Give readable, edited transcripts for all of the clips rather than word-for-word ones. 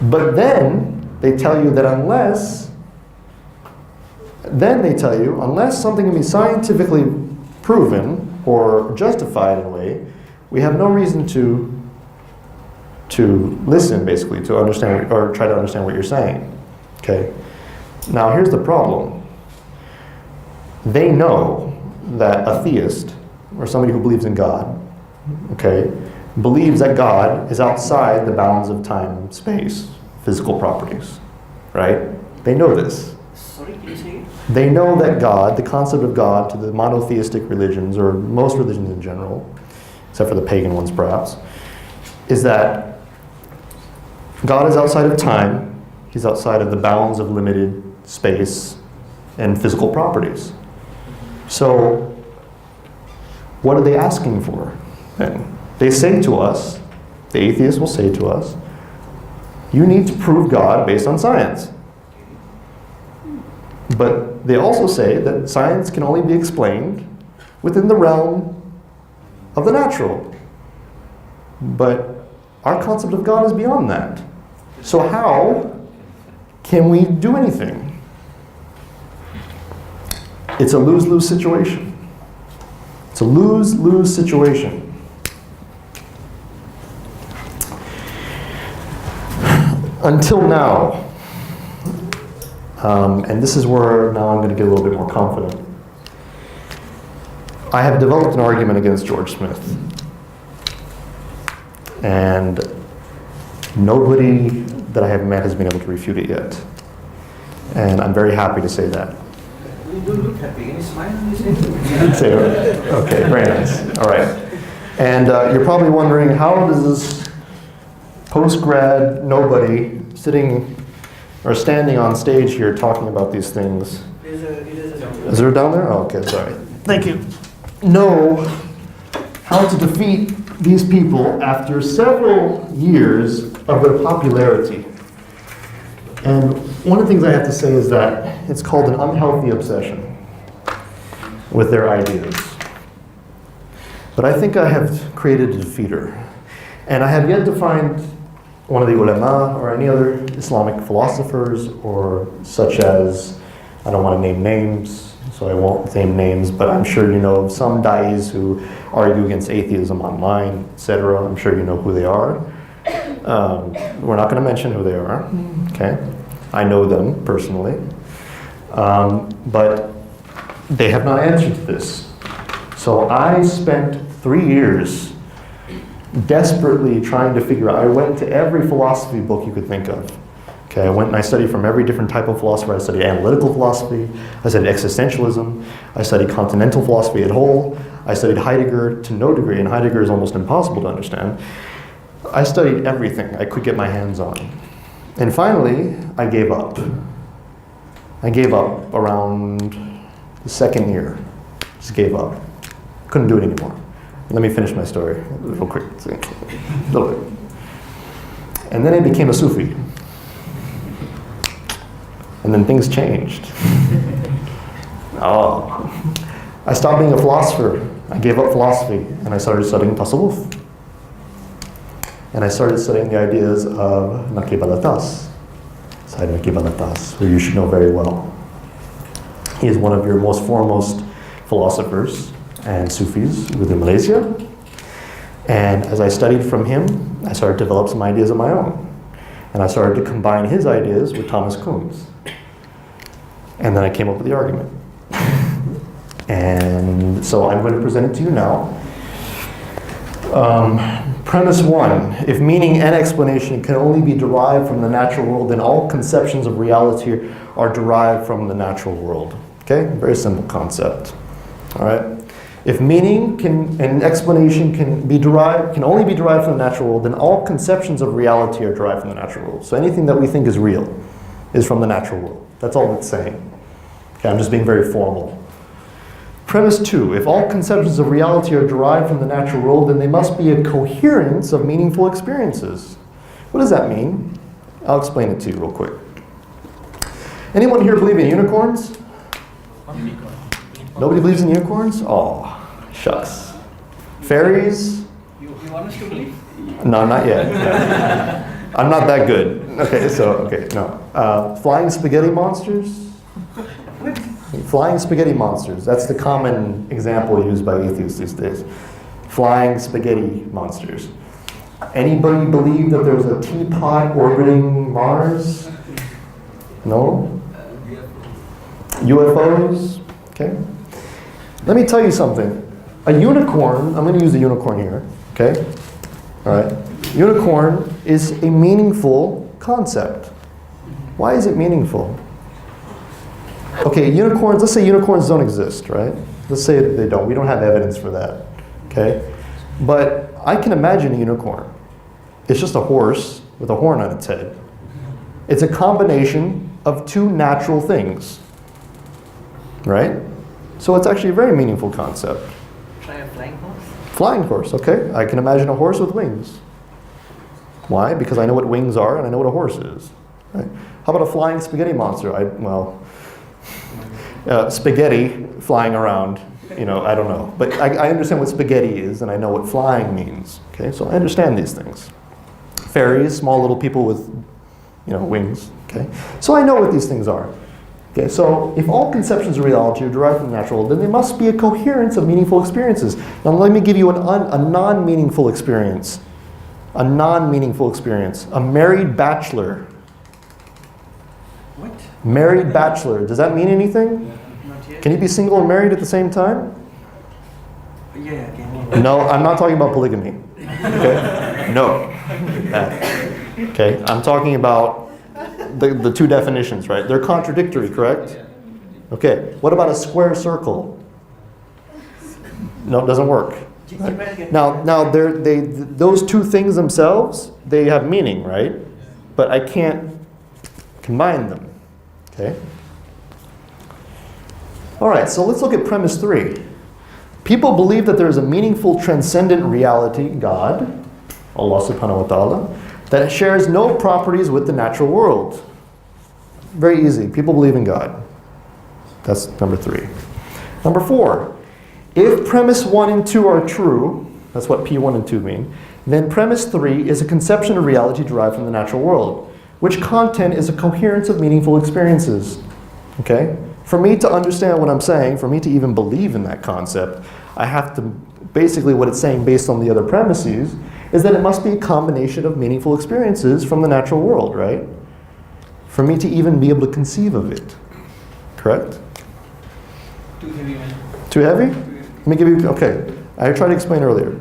But then they tell you that unless something can be scientifically proven or justified in a way, we have no reason to listen, basically, to understand or try to understand what you're saying. Okay? Now here's the problem. They know that a theist, or somebody who believes in God, okay, believes that God is outside the bounds of time, space, physical properties, right? They know this. Sorry, can you say it? They know that God, the concept of God to the monotheistic religions, or most religions in general, except for the pagan ones perhaps, is that God is outside of time, He's outside of the bounds of limited space and physical properties. So, what are they asking for then? They say to us, the atheists will say to us, you need to prove God based on science. But they also say that science can only be explained within the realm of the natural. But our concept of God is beyond that. So how can we do anything? It's a lose-lose situation. It's a lose-lose situation. Until now, and this is where now I'm going to get a little bit more confident, I have developed an argument against George Smith. And nobody that I have met has been able to refute it yet. And I'm very happy to say that. You don't look happy. Can you smile when you say it? Okay, very nice. All right. And you're probably wondering, how does this post-grad nobody sitting or standing on stage here talking about these things? Is there down there? Oh, okay, sorry. Thank you. Know how to defeat these people after several years of their popularity. And one of the things I have to say is that it's called an unhealthy obsession with their ideas. But I think I have created a defeater. And I have yet to find one of the ulama or any other Islamic philosophers, or such as, I don't want to name names, so I won't name names, but I'm sure you know of some da'is who argue against atheism online, etc. I'm sure you know who they are. We're not going to mention who they are, okay? I know them personally. But they have not answered to this. So I spent 3 years desperately trying to figure out. I went to every philosophy book you could think of. Okay, I went and I studied from every different type of philosopher. I studied analytical philosophy, I studied existentialism, I studied continental philosophy at whole, I studied Heidegger to no degree, and Heidegger is almost impossible to understand. I studied everything I could get my hands on. And finally, I gave up. I gave up around the second year. Just gave up. Couldn't do it anymore. Let me finish my story real quick. A little bit. And then I became a Sufi. And then things changed. I stopped being a philosopher. I gave up philosophy and I started studying tasawwuf. And I started studying the ideas of Naqib al-Atas, Sayyid Naqib al-Atas, who you should know very well. He is one of your most foremost philosophers and Sufis within Malaysia. And as I studied from him, I started to develop some ideas of my own. And I started to combine his ideas with Thomas Kuhn's. And then I came up with the argument. And so I'm going to present it to you now. Premise 1, if meaning and explanation can only be derived from the natural world, then all conceptions of reality are derived from the natural world. Okay, very simple concept. All right. If meaning and explanation can only be derived from the natural world, then all conceptions of reality are derived from the natural world. So anything that we think is real is from the natural world. That's all it's saying. Okay, I'm just being very formal. Premise 2, if all conceptions of reality are derived from the natural world, then there must be a coherence of meaningful experiences. What does that mean? I'll explain it to you real quick. Anyone here believe in unicorns? Nobody believes in unicorns? Oh, shucks. Fairies? You want us to believe? No, not yet. I'm not that good. Okay, no. Flying spaghetti monsters? Flying spaghetti monsters. That's the common example used by atheists these days. Flying spaghetti monsters. Anybody believe that there's a teapot orbiting Mars? No? UFOs? Okay. Let me tell you something. A unicorn, I'm going to use a unicorn here, okay? All right. Unicorn is a meaningful concept. Why is it meaningful? Okay, unicorns, let's say unicorns don't exist, right? Let's say they don't. We don't have evidence for that, okay? But I can imagine a unicorn. It's just a horse with a horn on its head. It's a combination of two natural things, right? So it's actually a very meaningful concept. Try a flying horse? Flying horse, okay. I can imagine a horse with wings. Why? Because I know what wings are and I know what a horse is. Right? How about a flying spaghetti monster? Spaghetti flying around, I don't know. But I understand what spaghetti is and I know what flying means. Okay, so I understand these things. Fairies, small little people with, wings. Okay, so I know what these things are. Okay, so if all conceptions of reality are derived from the natural world, then there must be a coherence of meaningful experiences. Now let me give you a non-meaningful experience. A non-meaningful experience. A married bachelor. What? Married bachelor. Does that mean anything? Not yet. Can you be single and married at the same time? Yeah, can No, I'm not talking about polygamy. Okay? No. Okay, I'm talking about the two definitions, right? They're contradictory, correct? Okay, what about a square circle? No, it doesn't work. Right? Now, those two things themselves, they have meaning, right? But I can't combine them. Okay? All right, so let's look at premise 3. People believe that there is a meaningful transcendent reality, God, Allah subhanahu wa ta'ala, that shares no properties with the natural world. Very easy. People believe in God. That's number 3. Number 4. If premise 1 and 2 are true, that's what P1 and 2 mean, then premise 3 is a conception of reality derived from the natural world, which content is a coherence of meaningful experiences. Okay? For me to understand what I'm saying, for me to even believe in that concept, I have to, basically what it's saying based on the other premises, is that it must be a combination of meaningful experiences from the natural world, right? For me to even be able to conceive of it. Correct? Too heavy, man. Too heavy? Let me give you, okay. I tried to explain earlier.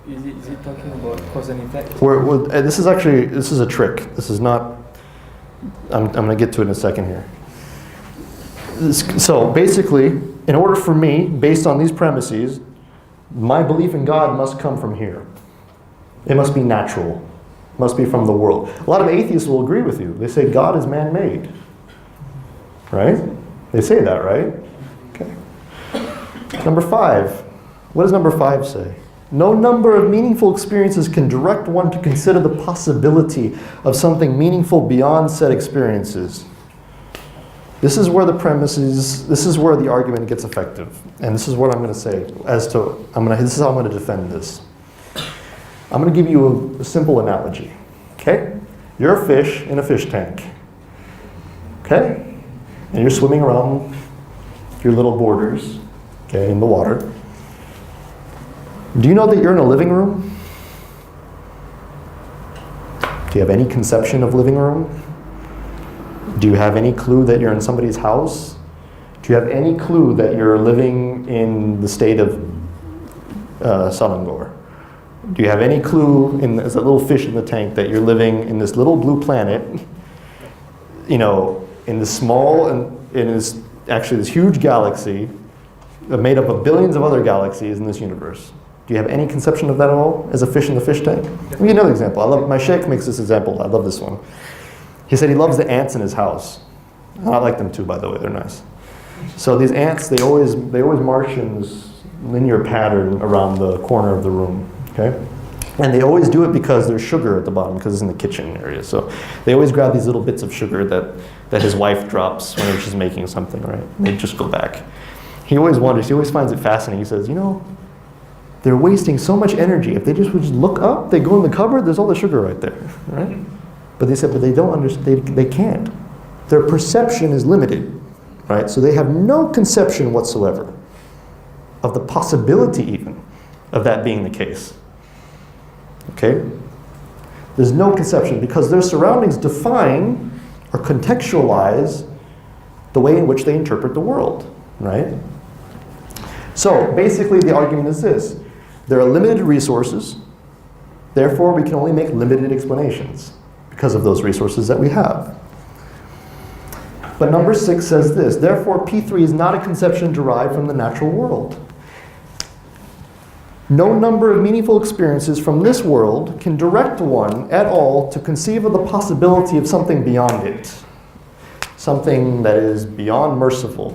Is it talking about cause and effect? This is a trick. This is not, I'm going to get to it in a second here. So basically, in order for me, based on these premises, my belief in God must come from here. It must be natural. It must be from the world. A lot of atheists will agree with you. They say God is man-made. Right? They say that, right? Okay. Number 5. What does number 5 say? No number of meaningful experiences can direct one to consider the possibility of something meaningful beyond said experiences. This is where this is where the argument gets effective. And this is what I'm going to say this is how I'm going to defend this. I'm going to give you a simple analogy. Okay? You're a fish in a fish tank. Okay? And you're swimming around your little borders, okay, in the water. Do you know that you're in a living room? Do you have any conception of living room? Do you have any clue that you're in somebody's house? Do you have any clue that you're living in the state of Selangor? Do you have any clue, as a little fish in the tank, that you're living in this little blue planet, in this small, and in this huge galaxy, made up of billions of other galaxies in this universe? Do you have any conception of that at all, as a fish in the fish tank? Let me give you another example. My sheikh makes this example. I love this one. He said he loves the ants in his house. I like them too, by the way. They're nice. So these ants, they always march in this linear pattern around the corner of the room. Okay? And they always do it because there's sugar at the bottom, because it's in the kitchen area. So they always grab these little bits of sugar that his wife drops whenever she's making something, right? And they just go back. He always wonders, he always finds it fascinating. He says, they're wasting so much energy. If they just would just look up, they go in the cupboard, there's all the sugar right there, right? But they said, but they don't understand, they can't. Their perception is limited, right? So they have no conception whatsoever of the possibility even of that being the case. Okay? There's no conception because their surroundings define or contextualize the way in which they interpret the world, right? So basically the argument is this. There are limited resources, therefore we can only make limited explanations because of those resources that we have. But number 6 says this, therefore P3 is not a conception derived from the natural world. No number of meaningful experiences from this world can direct one at all to conceive of the possibility of something beyond it. Something that is beyond merciful.